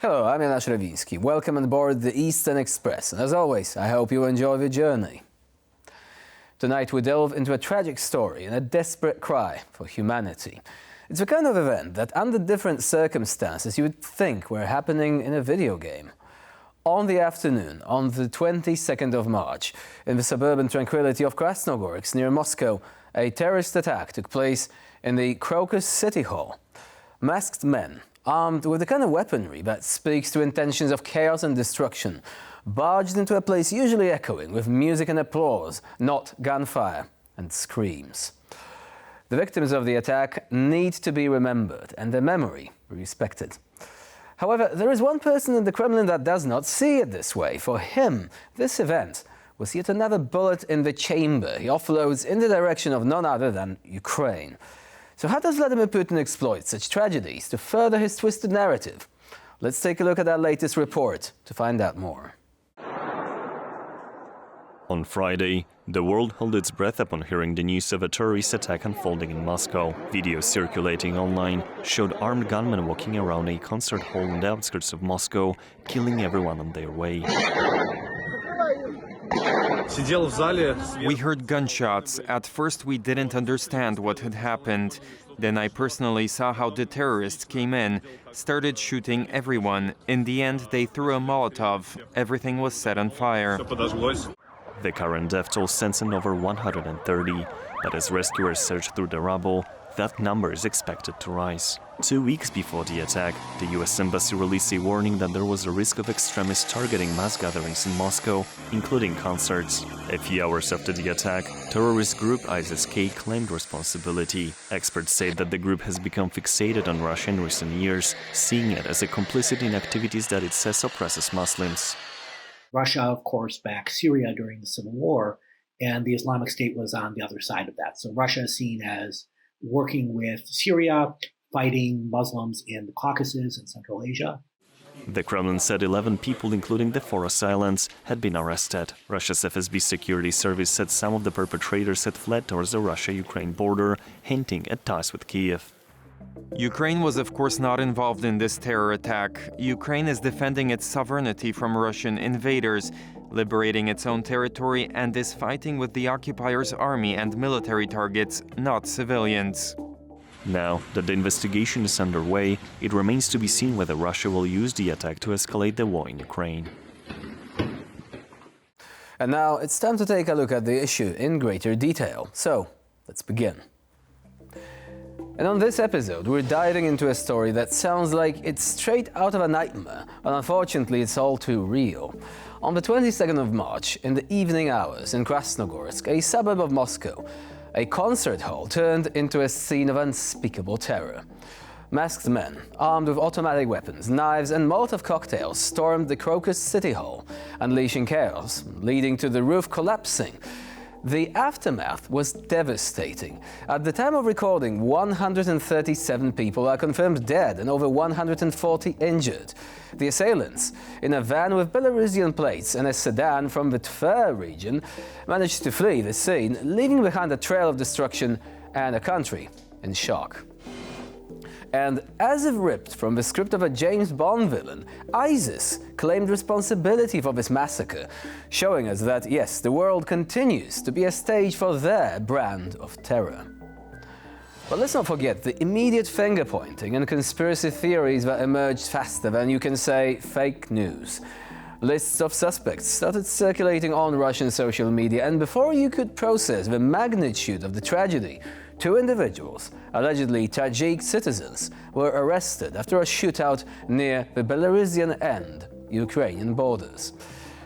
Hello, I'm Jan Szrewiński. Welcome on board the Eastern Express. And as always, I hope you enjoy the journey. Tonight we delve into a tragic story and a desperate cry for humanity. It's the kind of event that under different circumstances you would think were happening in a video game. On the afternoon, on the 22nd of March, in the suburban tranquility of Krasnogorsk near Moscow, a terrorist attack took place in the Crocus City Hall. Masked men, armed with the kind of weaponry that speaks to intentions of chaos and destruction, barged into a place usually echoing with music and applause, not gunfire and screams. The victims of the attack need to be remembered and their memory respected. However, there is one person in the Kremlin that does not see it this way. For him, this event was yet another bullet in the chamber he offloads in the direction of none other than Ukraine. So how does Vladimir Putin exploit such tragedies to further his twisted narrative? Let's take a look at our latest report to find out more. On Friday, the world held its breath upon hearing the news of a terrorist attack unfolding in Moscow. Videos circulating online showed armed gunmen walking around a concert hall on the outskirts of Moscow, killing everyone on their way. We heard gunshots. At first we didn't understand what had happened. Then I personally saw how the terrorists came in, started shooting everyone. In the end, they threw a Molotov. Everything was set on fire. The current death toll stands at over 130, but as rescuers search through the rubble, that number is expected to rise. 2 weeks before the attack, the US Embassy released a warning that there was a risk of extremists targeting mass gatherings in Moscow, including concerts. A few hours after the attack, terrorist group ISIS-K claimed responsibility. Experts say that the group has become fixated on Russia in recent years, seeing it as a complicity in activities that it says oppresses Muslims. Russia, of course, backed Syria during the Civil War, and the Islamic State was on the other side of that. So Russia is seen as working with Syria, fighting Muslims in the Caucasus and Central Asia. The Kremlin said 11 people, including the 4 assailants, had been arrested. Russia's FSB security service said some of the perpetrators had fled towards the Russia-Ukraine border, hinting at ties with Kiev. Ukraine was of course not involved in this terror attack. Ukraine is defending its sovereignty from Russian invaders, liberating its own territory, and is fighting with the occupiers' army and military targets, not civilians. Now that the investigation is underway, it remains to be seen whether Russia will use the attack to escalate the war in Ukraine. And now it's time to take a look at the issue in greater detail. So, let's begin. And on this episode, we're diving into a story that sounds like it's straight out of a nightmare, but unfortunately it's all too real. On the 22nd of March, in the evening hours in Krasnogorsk, a suburb of Moscow, a concert hall turned into a scene of unspeakable terror. Masked men, armed with automatic weapons, knives and Molotov cocktails, stormed the Crocus City Hall, unleashing chaos, leading to the roof collapsing. The aftermath was devastating. At the time of recording, 137 people are confirmed dead and over 140 injured. The assailants, in a van with Belarusian plates and a sedan from the Tver region, managed to flee the scene, leaving behind a trail of destruction and a country in shock. And as if ripped from the script of a James Bond villain, ISIS claimed responsibility for this massacre, showing us that, yes, the world continues to be a stage for their brand of terror. But let's not forget the immediate finger-pointing and conspiracy theories that emerged faster than you can say fake news. Lists of suspects started circulating on Russian social media, and before you could process the magnitude of the tragedy, 2 individuals, allegedly Tajik citizens, were arrested after a shootout near the Belarusian and Ukrainian borders.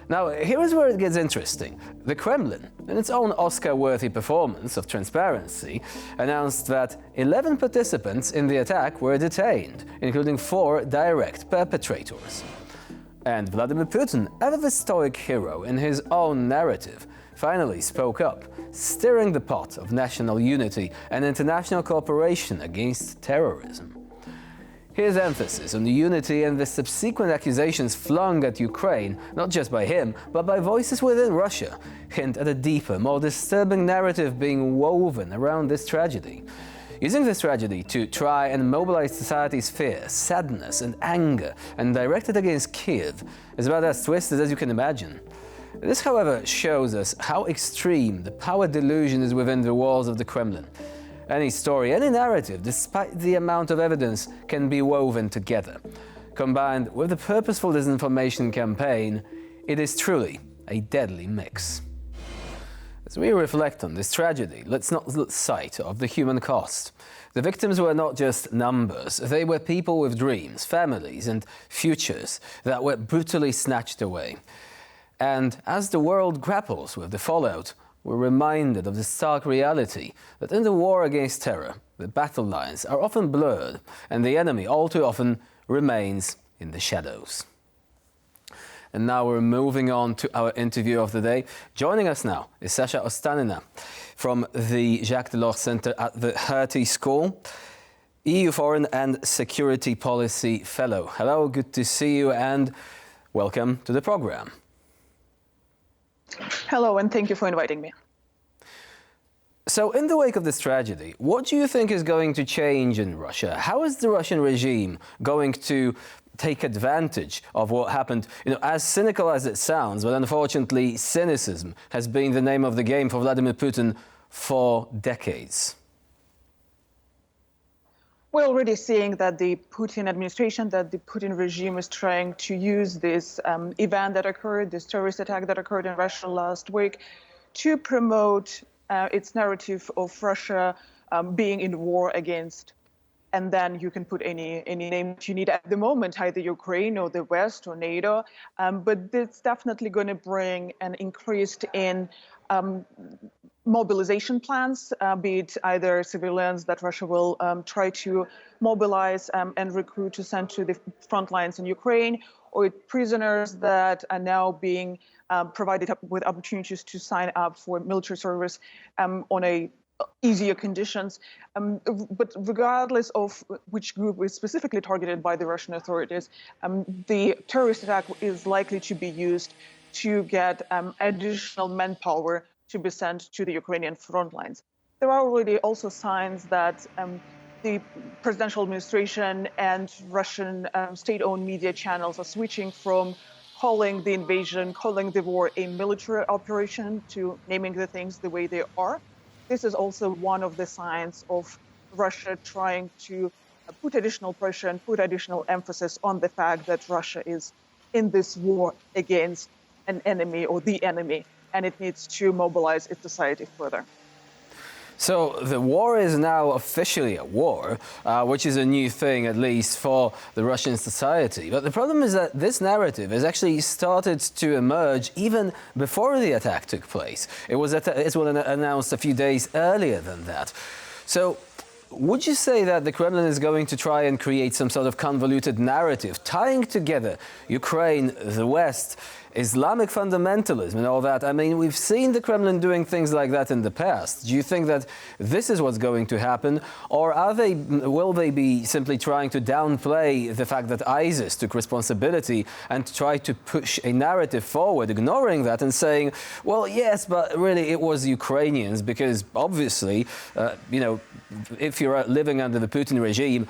Now, here is where it gets interesting. The Kremlin, in its own Oscar-worthy performance of transparency, announced that 11 participants in the attack were detained, including 4 direct perpetrators. And Vladimir Putin, ever the stoic hero in his own narrative, finally spoke up, stirring the pot of national unity and international cooperation against terrorism. His emphasis on unity and the subsequent accusations flung at Ukraine, not just by him, but by voices within Russia, hint at a deeper, more disturbing narrative being woven around this tragedy. Using this tragedy to try and mobilize society's fear, sadness and anger and direct it against Kiev is about as twisted as you can imagine. This, however, shows us how extreme the power delusion is within the walls of the Kremlin. Any story, any narrative, despite the amount of evidence, can be woven together. Combined with the purposeful disinformation campaign, it is truly a deadly mix. As we reflect on this tragedy, let's not lose sight of the human cost. The victims were not just numbers, they were people with dreams, families and futures that were brutally snatched away. And as the world grapples with the fallout, we're reminded of the stark reality that in the war against terror, the battle lines are often blurred and the enemy all too often remains in the shadows. And now we're moving on to our interview of the day. Joining us now is Sasha Ostanina from the Jacques Delors Center at the Hertie School, EU Foreign and Security Policy Fellow. Hello, good to see you and welcome to the program. Hello, and thank you for inviting me. So, in the wake of this tragedy, what do you think is going to change in Russia? How is the Russian regime going to take advantage of what happened? As cynical as it sounds, but unfortunately, cynicism has been the name of the game for Vladimir Putin for decades. We're already seeing that the Putin administration, that the Putin regime is trying to use this event that occurred, this terrorist attack that occurred in Russia last week, to promote its narrative of Russia being in war against, and then you can put any name that you need at the moment, either Ukraine or the West or NATO. But it's definitely going to bring an increase in mobilization plans, be it either civilians that Russia will try to mobilize and recruit to send to the front lines in Ukraine, or prisoners that are now being provided with opportunities to sign up for military service on easier conditions. But regardless of which group is specifically targeted by the Russian authorities, the terrorist attack is likely to be used to get additional manpower to be sent to the Ukrainian front lines. There are already also signs that the presidential administration and Russian state-owned media channels are switching from calling the invasion, calling the war a military operation, to naming the things the way they are. This is also one of the signs of Russia trying to put additional pressure and put additional emphasis on the fact that Russia is in this war against an enemy or the enemy, and it needs to mobilize its society further. So the war is now officially a war, which is a new thing, at least for the Russian society. But the problem is that this narrative has actually started to emerge even before the attack took place. It was announced a few days earlier than that. So would you say that the Kremlin is going to try and create some sort of convoluted narrative, tying together Ukraine, the West, Islamic fundamentalism and all that? I mean, we've seen the Kremlin doing things like that in the past. Do you think that this is what's going to happen? Or will they be simply trying to downplay the fact that ISIS took responsibility and try to push a narrative forward, ignoring that and saying, well, yes, but really it was Ukrainians, because obviously, if you're living under the Putin regime,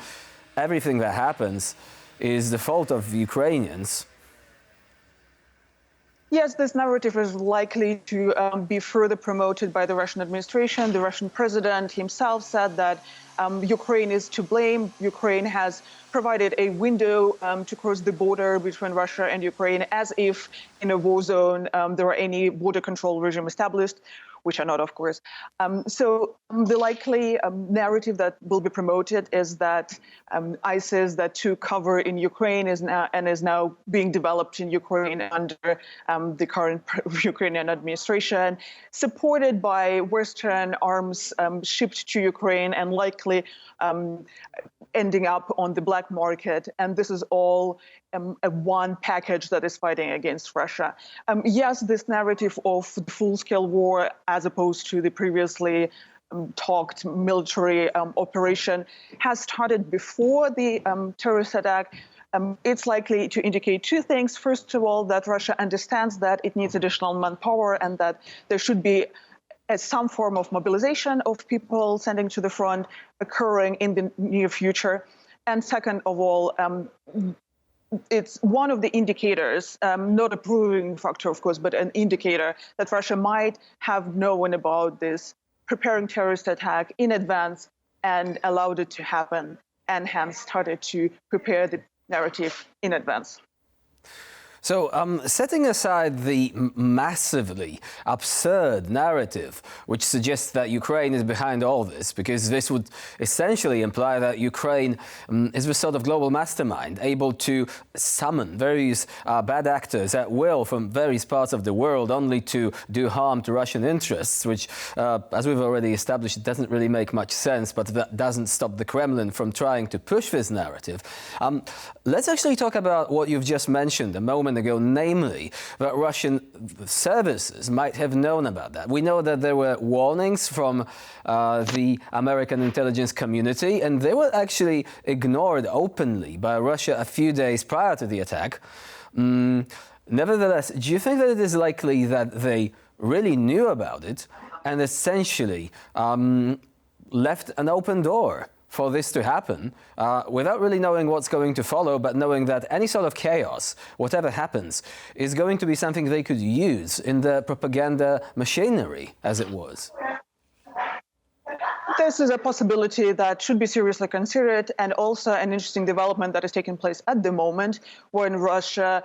everything that happens is the fault of Ukrainians. Yes, this narrative is likely to be further promoted by the Russian administration. The Russian president himself said that Ukraine is to blame. Ukraine has provided a window to cross the border between Russia and Ukraine, as if in a war zone there are any border control regime established, which are not, of course. So the likely narrative that will be promoted is that ISIS that took cover in Ukraine is now being developed in Ukraine under the current Ukrainian administration, supported by Western arms shipped to Ukraine and likely ending up on the black market. And this is all a one package that is fighting against Russia. Yes, this narrative of the full-scale war, as opposed to the previously talked military operation, has started before the terrorist attack. It's likely to indicate two things. First of all, that Russia understands that it needs additional manpower and that there should be as some form of mobilization of people sending to the front occurring in the near future. And second of all, it's one of the indicators, not a proving factor, of course, but an indicator that Russia might have known about this preparing terrorist attack in advance and allowed it to happen, and hence started to prepare the narrative in advance. So, setting aside the massively absurd narrative, which suggests that Ukraine is behind all this, because this would essentially imply that Ukraine is a sort of global mastermind, able to summon various bad actors at will from various parts of the world, only to do harm to Russian interests, which, as we've already established, doesn't really make much sense, but that doesn't stop the Kremlin from trying to push this narrative. Let's actually talk about what you've just mentioned a moment ago, namely that Russian services might have known about that. We know that there were warnings from the American intelligence community, and they were actually ignored openly by Russia a few days prior to the attack. Nevertheless, do you think that it is likely that they really knew about it and essentially left an open door for this to happen without really knowing what's going to follow, but knowing that any sort of chaos, whatever happens, is going to be something they could use in the propaganda machinery, as it was? This is a possibility that should be seriously considered, and also an interesting development that is taking place at the moment, when Russia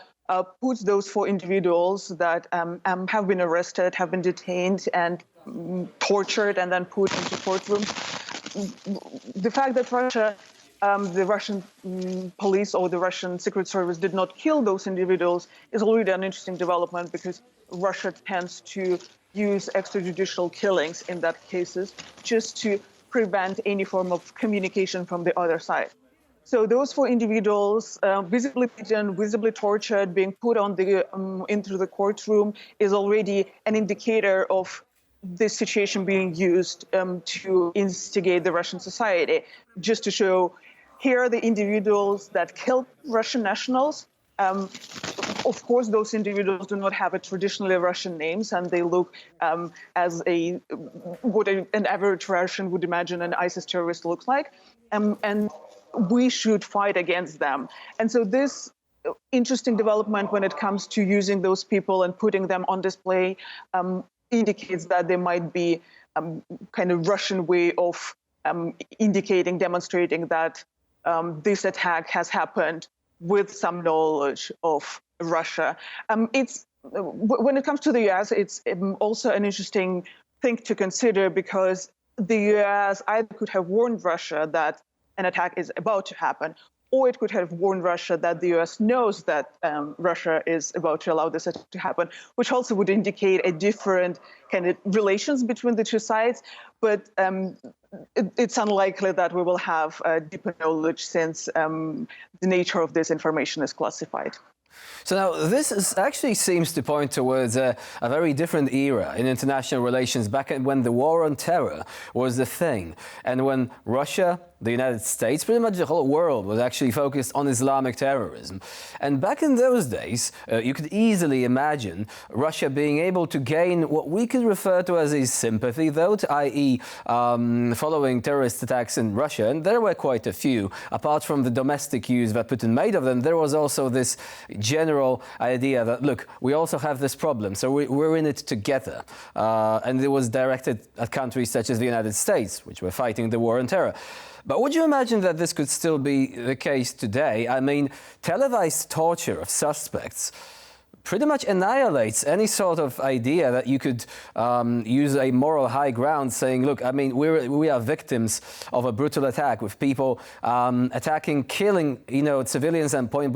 puts those 4 individuals that have been arrested, have been detained and tortured and then put into courtrooms. The fact that Russia, the Russian police or the Russian Secret Service did not kill those individuals is already an interesting development, because Russia tends to use extrajudicial killings in that cases just to prevent any form of communication from the other side. So those 4 individuals, visibly beaten, visibly tortured, being put on the into the courtroom, is already an indicator of this situation being used to instigate the Russian society, just to show, here are the individuals that killed Russian nationals. Of course, those individuals do not have a traditionally Russian names, and they look as what an average Russian would imagine an ISIS terrorist looks like, and we should fight against them. And so this interesting development when it comes to using those people and putting them on display indicates that there might be kind of Russian way of demonstrating that this attack has happened with some knowledge of Russia. When it comes to the US, it's also an interesting thing to consider, because the US either could have warned Russia that an attack is about to happen, or it could have warned Russia that the US knows that Russia is about to allow this attack to happen, which also would indicate a different kind of relations between the two sides. But it's unlikely that we will have deeper knowledge, since the nature of this information is classified. So now, this actually seems to point towards a very different era in international relations, back when the war on terror was the thing, and when Russia, the United States, pretty much the whole world was actually focused on Islamic terrorism. And back in those days, you could easily imagine Russia being able to gain what we could refer to as a sympathy vote, i.e. Following terrorist attacks in Russia, and there were quite a few. Apart from the domestic use that Putin made of them, there was also this general idea that, look, we also have this problem, so we're in it together. And it was directed at countries such as the United States, which were fighting the war on terror. But would you imagine that this could still be the case today? I mean, televised torture of suspects pretty much annihilates any sort of idea that you could use a moral high ground, saying, look, I mean, we are victims of a brutal attack, with people attacking, killing, civilians at point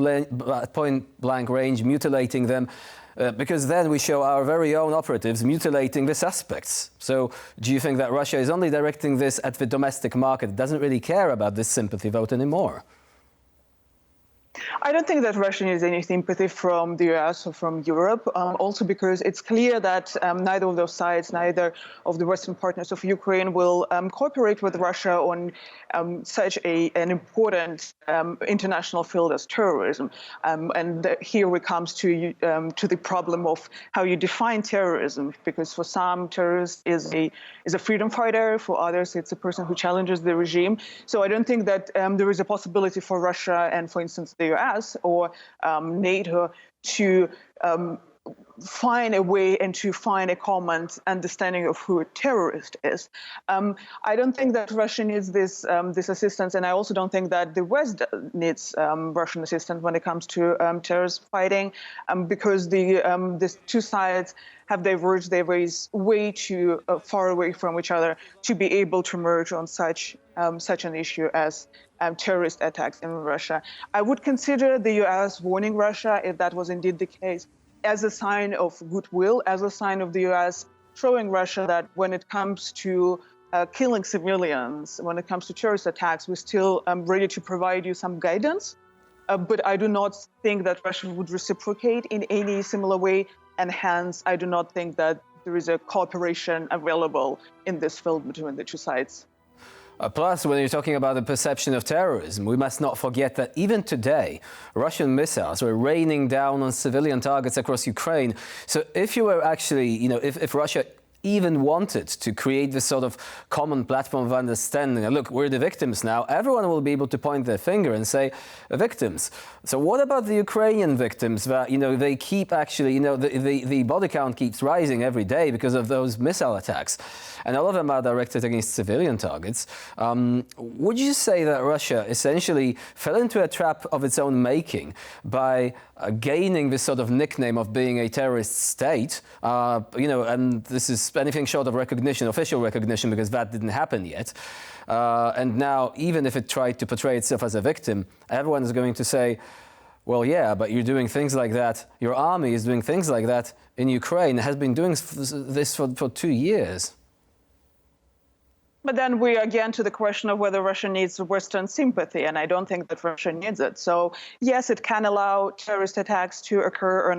blank range, mutilating them. Because then we show our very own operatives mutilating the suspects. So do you think that Russia is only directing this at the domestic market, doesn't really care about this sympathy vote anymore? I don't think that Russia needs any sympathy from the US or from Europe, also because it's clear that neither of those sides, neither of the Western partners of Ukraine will cooperate with Russia on such an important international field as terrorism. And here we come to the problem of how you define terrorism, because for some, terrorist is a freedom fighter, for others, it's a person who challenges the regime. So I don't think that there is a possibility for Russia and, for instance, the US or NATO to find a way and to find a common understanding of who a terrorist is. I don't think that Russia needs this assistance, and I also don't think that the West needs Russian assistance when it comes to terrorist fighting, because these two sides have diverged their ways way too far away from each other to be able to merge on such an issue as terrorist attacks in Russia. I would consider the US warning Russia, if that was indeed the case, as a sign of goodwill, as a sign of the US showing Russia that when it comes to killing civilians, when it comes to terrorist attacks, we're still ready to provide you some guidance. But I do not think that Russia would reciprocate in any similar way, and hence I do not think that there is a cooperation available in this field between the two sides. Plus, when you're talking about the perception of terrorism, we must not forget that even today, Russian missiles were raining down on civilian targets across Ukraine. So if you were actually, if Russia even wanted to create this sort of common platform of understanding, look, we're the victims now, everyone will be able to point their finger and say, victims. So what about the Ukrainian victims that, they keep actually, the body count keeps rising every day because of those missile attacks, and all of them are directed against civilian targets. Would you say that Russia essentially fell into a trap of its own making by gaining this sort of nickname of being a terrorist state, and this is anything short of recognition, official recognition, because that didn't happen yet. And now, even if it tried to portray itself as a victim, everyone is going to say, well, yeah, but you're doing things like that. Your army is doing things like that in Ukraine, has been doing this for 2 years. But then we again to the question of whether Russia needs Western sympathy, and I don't think that Russia needs it. So yes, it can allow terrorist attacks to occur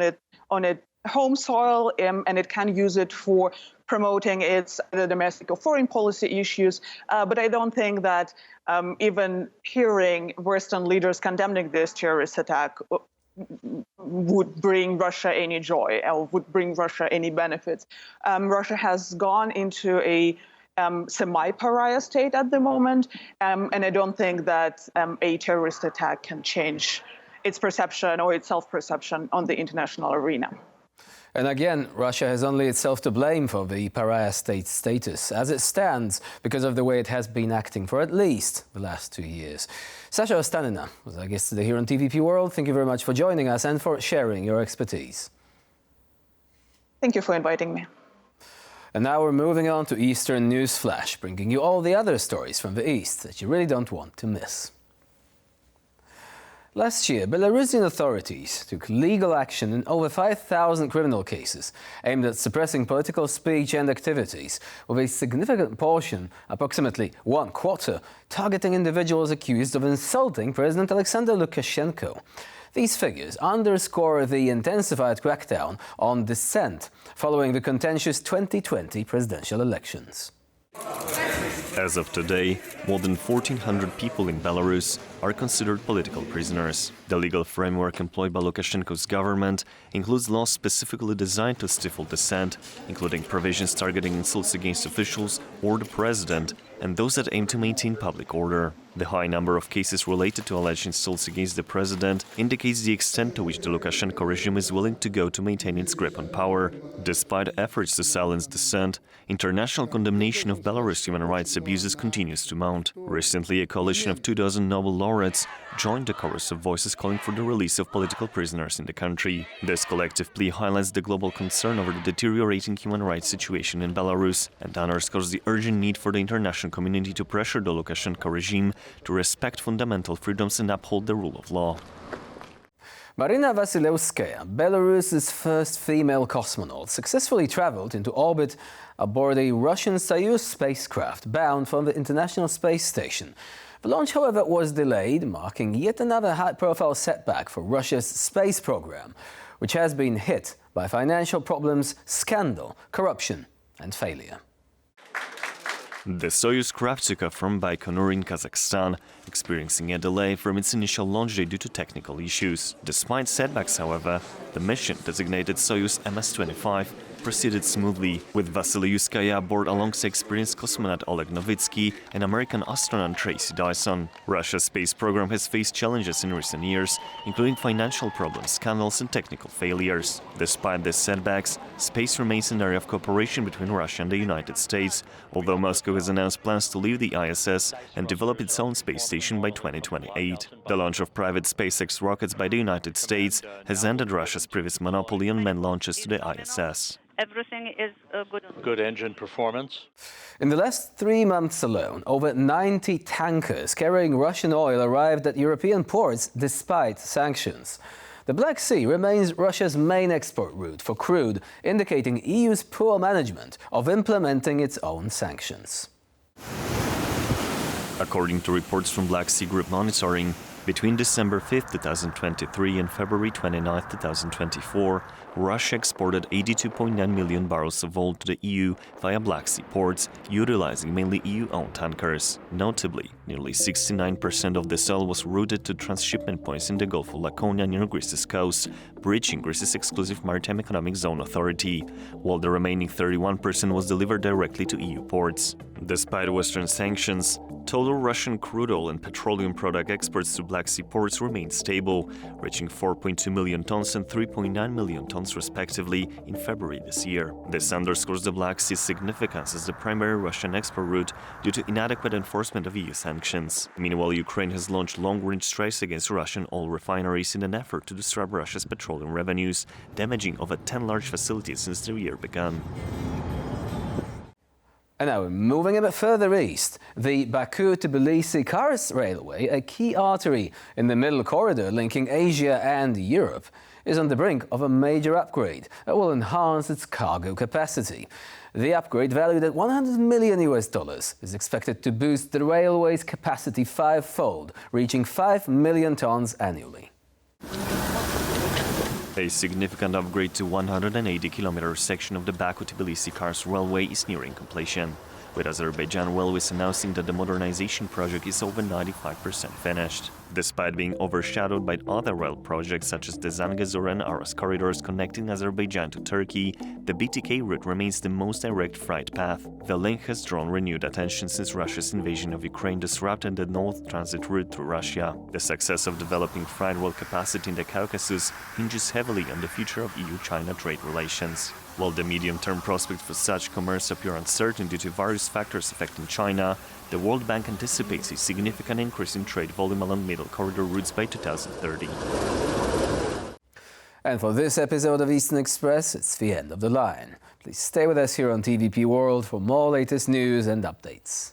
on its home soil, and it can use it for promoting its either domestic or foreign policy issues. But I don't think that even hearing Western leaders condemning this terrorist attack would bring Russia any joy or would bring Russia any benefits. Russia has gone into a semi-pariah state at the moment, and I don't think that a terrorist attack can change its perception or its self-perception on the international arena. And again, Russia has only itself to blame for the pariah state status as it stands because of the way it has been acting for at least the last 2 years. Sasha Ostanina was our guest today here on TVP World. Thank you very much for joining us and for sharing your expertise. Thank you for inviting me. And now we're moving on to Eastern News Flash, bringing you all the other stories from the East that you really don't want to miss. Last year, Belarusian authorities took legal action in over 5,000 criminal cases aimed at suppressing political speech and activities, with a significant portion, approximately 1/4, targeting individuals accused of insulting President Alexander Lukashenko. These figures underscore the intensified crackdown on dissent following the contentious 2020 presidential elections. As of today, more than 1,400 people in Belarus are considered political prisoners. The legal framework employed by Lukashenko's government includes laws specifically designed to stifle dissent, including provisions targeting insults against officials or the president, and those that aim to maintain public order. The high number of cases related to alleged insults against the president indicates the extent to which the Lukashenko regime is willing to go to maintain its grip on power. Despite efforts to silence dissent, international condemnation of Belarus human rights abuses continues to mount. Recently, a coalition of 24 Nobel laureates joined the chorus of voices calling for the release of political prisoners in the country. This collective plea highlights the global concern over the deteriorating human rights situation in Belarus and underscores the urgent need for the international community to pressure the Lukashenko regime to respect fundamental freedoms and uphold the rule of law. Marina Vasilevskaya, Belarus's first female cosmonaut, successfully traveled into orbit aboard a Russian Soyuz spacecraft bound for the International Space Station. The launch, however, was delayed, marking yet another high-profile setback for Russia's space program, which has been hit by financial problems, scandal, corruption and failure. The Soyuz craft took off from Baikonur in Kazakhstan, experiencing a delay from its initial launch date due to technical issues. Despite setbacks, however, the mission, designated Soyuz MS-25, proceeded smoothly, with Vasily Yuskaya aboard alongside experienced cosmonaut Oleg Novitsky and American astronaut Tracy Dyson. Russia's space program has faced challenges in recent years, including financial problems, scandals and technical failures. Despite these setbacks, space remains an area of cooperation between Russia and the United States, although Moscow has announced plans to leave the ISS and develop its own space station by 2028. The launch of private SpaceX rockets by the United States has ended Russia's previous monopoly on manned launches to the ISS. Everything is good. Good engine performance. In the last 3 months alone, over 90 tankers carrying Russian oil arrived at European ports despite sanctions. The Black Sea remains Russia's main export route for crude, indicating EU's poor management of implementing its own sanctions. According to reports from Black Sea Group Monitoring, between December 5, 2023 and February 29, 2024, Russia exported 82.9 million barrels of oil to the EU via Black Sea ports, utilizing mainly EU-owned tankers. Notably, nearly 69% of this oil was routed to transshipment points in the Gulf of Laconia near Greece's coast, breaching Greece's exclusive maritime economic zone authority, while the remaining 31% was delivered directly to EU ports. Despite Western sanctions, total Russian crude oil and petroleum product exports to Black Sea ports remained stable, reaching 4.2 million tons and 3.9 million tons respectively in February this year. This underscores the Black Sea's significance as the primary Russian export route due to inadequate enforcement of EU sanctions. Meanwhile, Ukraine has launched long-range strikes against Russian oil refineries in an effort to disrupt Russia's petroleum revenues, damaging over 10 large facilities since the year began. And now, moving a bit further east, the Baku-Tbilisi-Kars railway, a key artery in the middle corridor linking Asia and Europe, is on the brink of a major upgrade that will enhance its cargo capacity. The upgrade, valued at $100 million, is expected to boost the railway's capacity fivefold, reaching 5 million tons annually. A significant upgrade to 180-kilometer section of the Baku-Tbilisi-Kars railway is nearing completion, with Azerbaijan Railways announcing that the modernization project is over 95% finished. Despite being overshadowed by other rail projects such as the Zangezur and Aras corridors connecting Azerbaijan to Turkey, the BTK route remains the most direct freight path. The link has drawn renewed attention since Russia's invasion of Ukraine disrupted the north transit route through Russia. The success of developing freight rail capacity in the Caucasus hinges heavily on the future of EU-China trade relations. While the medium-term prospects for such commerce appear uncertain due to various factors affecting China, the World Bank anticipates a significant increase in trade volume along middle corridor routes by 2030. And for this episode of Eastern Express, it's the end of the line. Please stay with us here on TVP World for more latest news and updates.